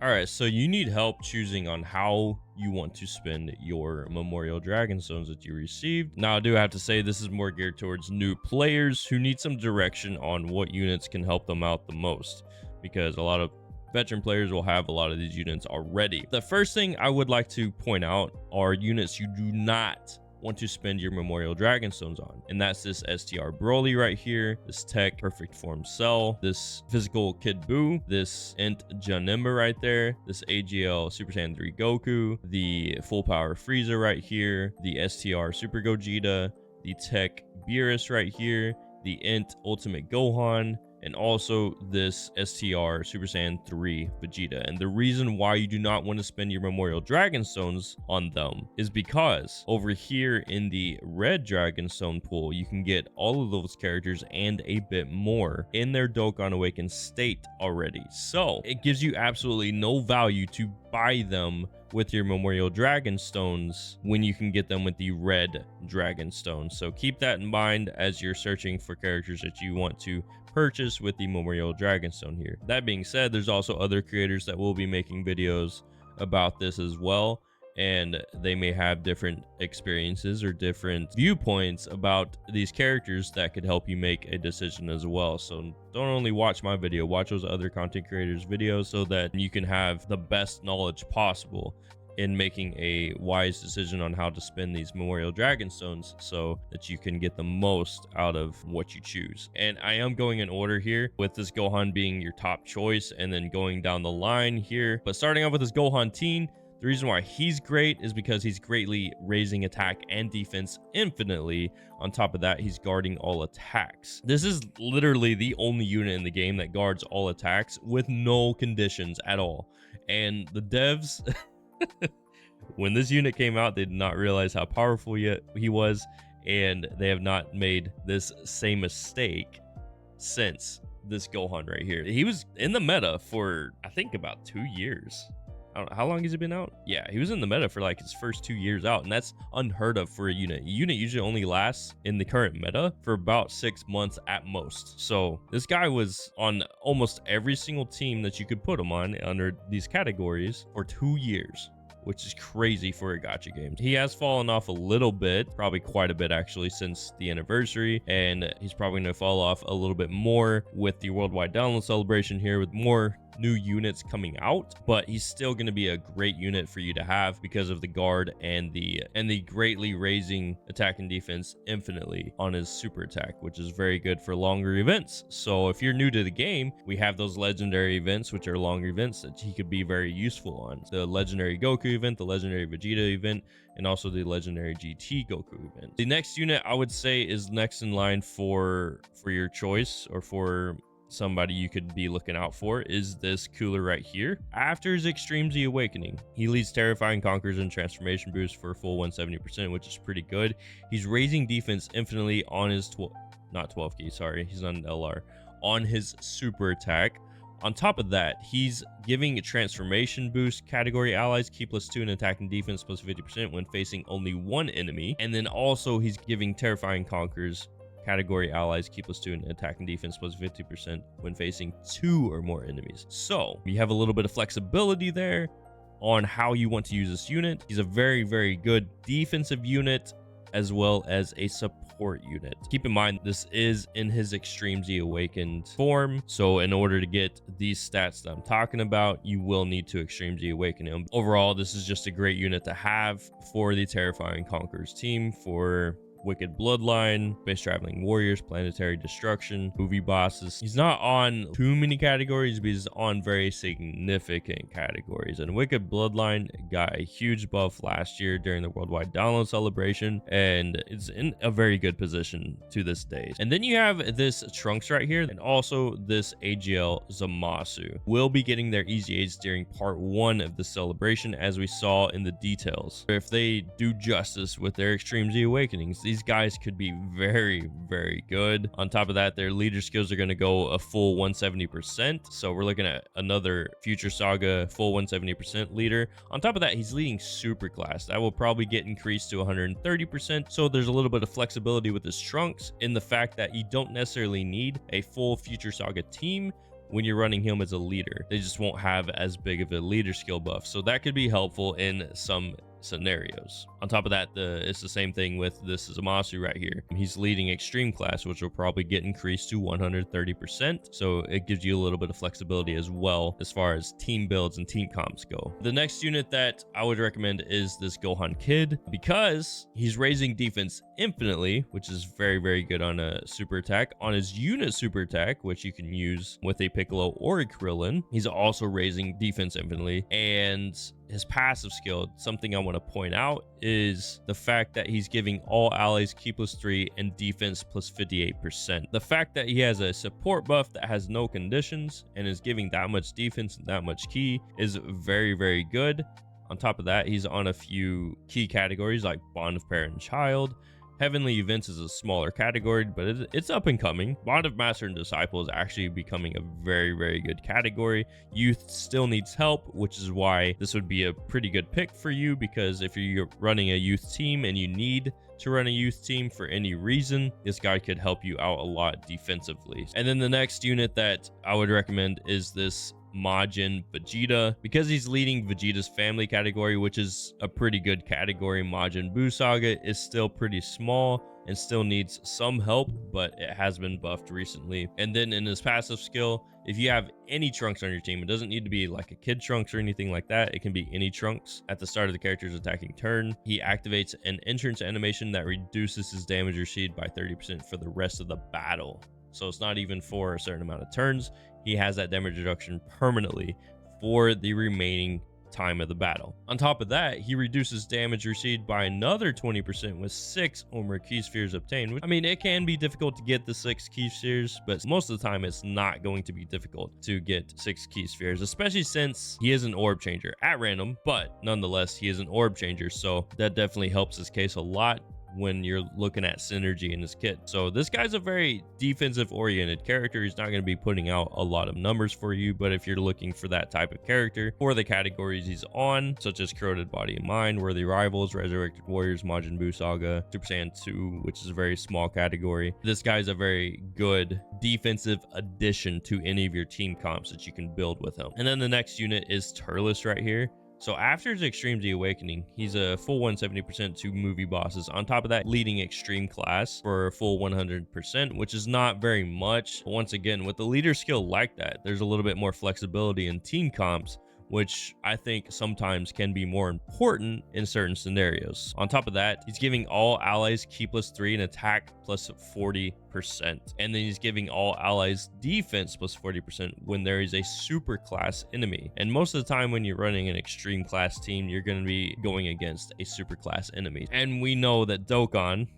All right, so you need help choosing on how you want to spend your Memorial Dragon Stones that you received. Now, I do have to say this is more geared towards new players who need some direction on what units can help them out the most, because a lot of veteran players will have a lot of these units already. The first thing I would like to point out are units you do not want to spend your Memorial Dragon Stones on, and that's this STR Broly right here, this Tech Perfect Form Cell, this Physical Kid Buu, this Int Janemba right there, this AGL Super Saiyan 3 Goku, the Full Power Frieza right here, the STR Super Gogeta, the Tech Beerus right here, the Int Ultimate Gohan, and also this STR Super Saiyan 3 Vegeta. And the reason why you do not want to spend your Memorial Dragon Stones on them is because over here in the Red Dragon Stone pool, you can get all of those characters and a bit more in their Dokkan Awakened state already. So it gives you absolutely no value to buy them with your Memorial Dragon Stones when you can get them with the Red Dragon Stones. So keep that in mind as you're searching for characters that you want to purchase with the Memorial Dragon Stone here. That being said, there's also other creators that will be making videos about this as well, and they may have different experiences or different viewpoints about these characters that could help you make a decision as well. So don't only watch my video, watch those other content creators' videos so that you can have the best knowledge possible in making a wise decision on how to spend these Memorial Dragon Stones so that you can get the most out of what you choose. And I am going in order here, with this Gohan being your top choice and then going down the line here. But starting off with this Gohan Teen, the reason why he's great is because he's greatly raising attack and defense infinitely. On top of that, he's guarding all attacks. This is literally the only unit in the game that guards all attacks with no conditions at all. And the devs when this unit came out, they did not realize how powerful he was, and they have not made this same mistake since this Gohan right here. He was in the meta for, I think, about 2 years. I don't know, how long has he been out? Yeah, he was in the meta for like his first 2 years out, and that's unheard of for a unit. A unit usually only lasts in the current meta for about 6 months at most. So this guy was on almost every single team that you could put him on under these categories for 2 years, which is crazy for a gacha game. He has fallen off a little bit, probably quite a bit actually, since the anniversary, and he's probably going to fall off a little bit more with the worldwide download celebration here, with more new units coming out. But he's still going to be a great unit for you to have because of the guard and the greatly raising attack and defense infinitely on his super attack, which is very good for longer events. So if you're new to the game, we have those legendary events, which are longer events that he could be very useful on. The legendary Goku event, the legendary Vegeta event, and also the legendary GT Goku event. The next unit I would say is next in line for your choice, or for somebody you could be looking out for, is this Cooler right here. After his Extreme Z Awakening, he leads Terrifying Conquers and Transformation Boost for a full 170%, which is pretty good. He's raising defense infinitely on his not 12 key, sorry, he's on LR, on his super attack. On top of that, he's giving a transformation boost category allies keep +2 in attack and defense plus 50% when facing only one enemy. And then also he's giving Terrifying Conquers category allies keep +2 in attack and defense plus 50% when facing 2 or more enemies. So you have a little bit of flexibility there on how you want to use this unit. He's a very, very good defensive unit as well as a support unit. Keep in mind, this is in his Extreme Z Awakened form, so in order to get these stats that I'm talking about, you will need to Extreme Z Awaken him. Overall, this is just a great unit to have for the Terrifying Conquerors team, for Wicked Bloodline, Space Traveling Warriors, Planetary Destruction, movie bosses. He's not on too many categories, but he's on very significant categories. And Wicked Bloodline got a huge buff last year during the worldwide download celebration, and it's in a very good position to this day. And then you have this Trunks right here, and also this AGL Zamasu will be getting their easy aids during part 1 of the celebration, as we saw in the details. If they do justice with their Extreme Z Awakenings, these guys could be very, very good. On top of that, their leader skills are going to go a full 170%. So we're looking at another Future Saga full 170% leader. On top of that, he's leading super class. That will probably get increased to 130%. So there's a little bit of flexibility with his Trunks in the fact that you don't necessarily need a full Future Saga team when you're running him as a leader. They just won't have as big of a leader skill buff, so that could be helpful in some scenarios. On top of that, it's the same thing with this Zamasu right here. He's leading extreme class, which will probably get increased to 130%, so it gives you a little bit of flexibility as well as far as team builds and team comps go. The next unit that I would recommend is this Gohan Kid, because he's raising defense infinitely, which is very, very good on a super attack. On his unit super attack, which you can use with a Piccolo or a Krillin, he's also raising defense infinitely. And his passive skill, something I want to point out, is the fact that he's giving all allies Ki +3 and defense plus 58%. The fact that he has a support buff that has no conditions and is giving that much defense and that much Ki is very, very good. On top of that, he's on a few key categories like Bond of Parent and Child. Heavenly Events is a smaller category, but it's up and coming. Bond of Master and Disciple is actually becoming a very, very good category. Youth still needs help, which is why this would be a pretty good pick for you, because if you're running a youth team and you need to run a youth team for any reason, this guy could help you out a lot defensively. And then the next unit that I would recommend is this Majin Vegeta, because he's leading Vegeta's family category, which is a pretty good category. Majin Buu Saga is still pretty small and still needs some help, but it has been buffed recently. And then in his passive skill, if you have any Trunks on your team, it doesn't need to be like a Kid Trunks or anything like that. It can be any Trunks. At the start of the character's attacking turn, he activates an entrance animation that reduces his damage received by 30% for the rest of the battle. So it's not even for a certain amount of turns. He has that damage reduction permanently for the remaining time of the battle. On top of that, he reduces damage received by another 20% with 6 or more Ki Spheres obtained. I mean, it can be difficult to get the 6 Ki Spheres, but most of the time it's not going to be difficult to get 6 Ki Spheres, especially since he is an orb changer at random, but nonetheless, he is an orb changer, so that definitely helps his case a lot when you're looking at synergy in his kit. So this guy's a very defensive oriented character. He's not going to be putting out a lot of numbers for you, but if you're looking for that type of character for the categories he's on, such as Corroded Body and Mind, Worthy Rivals, Resurrected Warriors, Majin Buu Saga, Super Saiyan 2, which is a very small category, this guy's a very good defensive addition to any of your team comps that you can build with him. And then the next unit is Turles right here. So after his Extreme Z Awakening, he's a full 170% to movie bosses. On top of that, leading extreme class for a full 100%, which is not very much. But once again, with the leader skill like that, there's a little bit more flexibility in team comps, which I think sometimes can be more important in certain scenarios. On top of that, he's giving all allies Ki +3 and attack plus 40%. And then he's giving all allies defense plus 40% when there is a super class enemy. And most of the time when you're running an extreme class team, you're going to be going against a super class enemy. And we know that Dokkan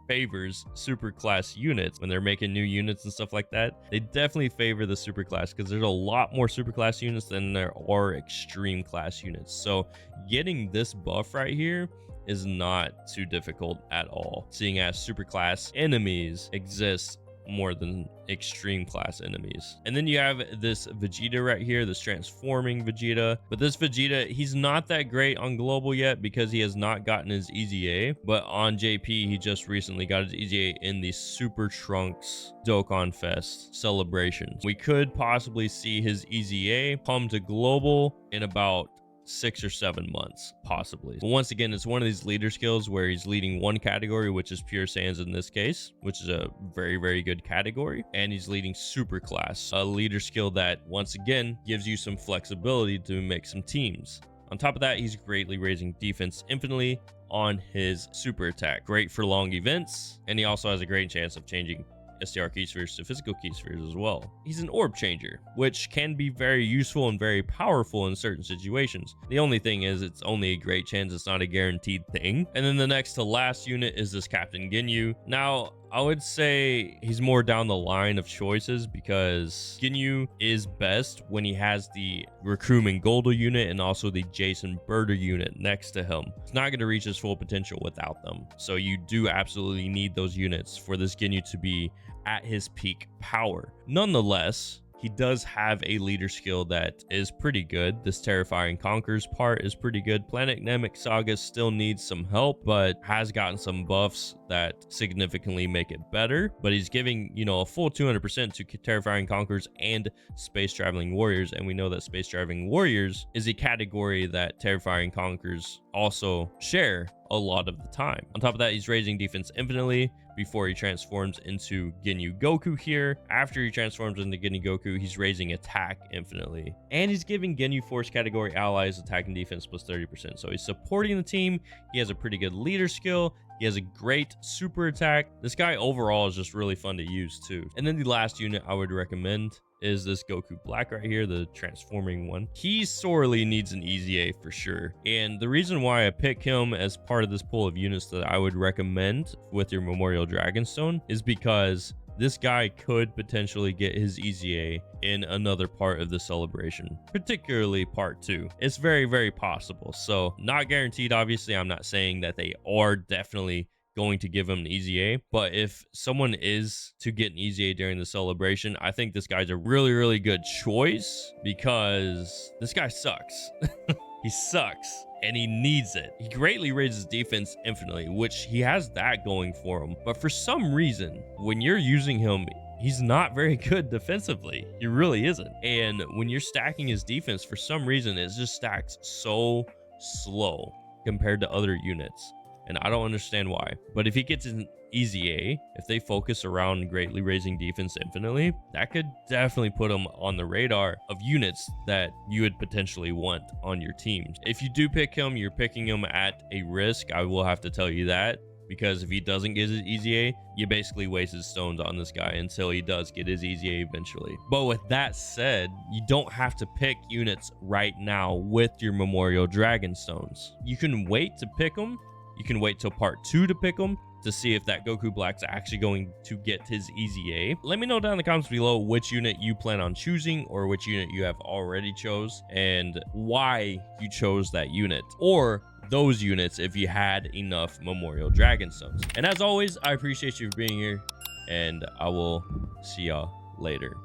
favors super class units when they're making new units and stuff like that. They definitely favor the super class because there's a lot more super class units than there are extreme class units. So getting this buff right here is not too difficult at all, seeing as super class enemies exist more than extreme class enemies. And then you have this Vegeta right here, this transforming Vegeta. But this Vegeta, he's not that great on global yet because he has not gotten his EZA. But on JP, he just recently got his EZA in the Super Trunks Dokkan Fest celebration. We could possibly see his EZA come to global in about 6 or 7 months, possibly. But once again, it's one of these leader skills where he's leading one category, which is Pure Saiyans in this case, which is a very, very good category. And he's leading super class, a leader skill that once again gives you some flexibility to make some teams. On top of that, he's greatly raising defense infinitely on his super attack. Great for long events, and he also has a great chance of changing STR Ki Spheres to physical Ki Spheres as well. He's an orb changer, which can be very useful and very powerful in certain situations. The only thing is it's only a great chance, it's not a guaranteed thing. And then the next to last unit is this Captain Ginyu. Now, I would say he's more down the line of choices because Ginyu is best when he has the Recruitment Goldo unit and also the Jason Birder unit next to him. It's not going to reach his full potential without them. So you do absolutely need those units for this Ginyu to be at his peak power. Nonetheless, he does have a leader skill that is pretty good. This Terrifying Conquers part is pretty good. Planet Namek Saga still needs some help, but has gotten some buffs that significantly make it better. But he's giving, you know, a full 200% to Terrifying Conquers and Space Traveling Warriors, and we know that Space Traveling Warriors is a category that Terrifying Conquers also share a lot of the time. On top of that, he's raising defense infinitely before he transforms into Ginyu Goku here. After he transforms into Ginyu Goku, he's raising attack infinitely. And he's giving Ginyu Force category allies attack and defense plus 30%. So he's supporting the team. He has a pretty good leader skill. He has a great super attack. This guy overall is just really fun to use too. And then the last unit I would recommend is this Goku Black right here, the transforming one. He sorely needs an easy A for sure. And the reason why I pick him as part of this pool of units that I would recommend with your Memorial Dragonstone is because this guy could potentially get his easy A in another part of the celebration, particularly part 2. It's very, very possible. So not guaranteed, obviously. I'm not saying that they are definitely going to give him an easy A, but if someone is to get an easy A during the celebration, I think this guy's a really, really good choice because this guy sucks. He sucks and he needs it. He greatly raises defense infinitely, which he has that going for him. But for some reason, when you're using him, he's not very good defensively. He really isn't. And when you're stacking his defense, for some reason, it just stacks so slow compared to other units. And I don't understand why. But if he gets an easy A, if they focus around greatly raising defense infinitely, that could definitely put him on the radar of units that you would potentially want on your teams. If you do pick him, you're picking him at a risk. I will have to tell you that, because if he doesn't get his easy A, you basically wasted stones on this guy until he does get his easy A eventually. But with that said, you don't have to pick units right now with your Memorial Dragonstones. You can wait to pick them. You can wait till part 2 to pick them to see if that Goku Black's actually going to get his easy A. Let me know down in the comments below which unit you plan on choosing, or which unit you have already chose and why you chose that unit, or those units if you had enough Memorial Dragonstones. And as always, I appreciate you for being here, and I will see y'all later.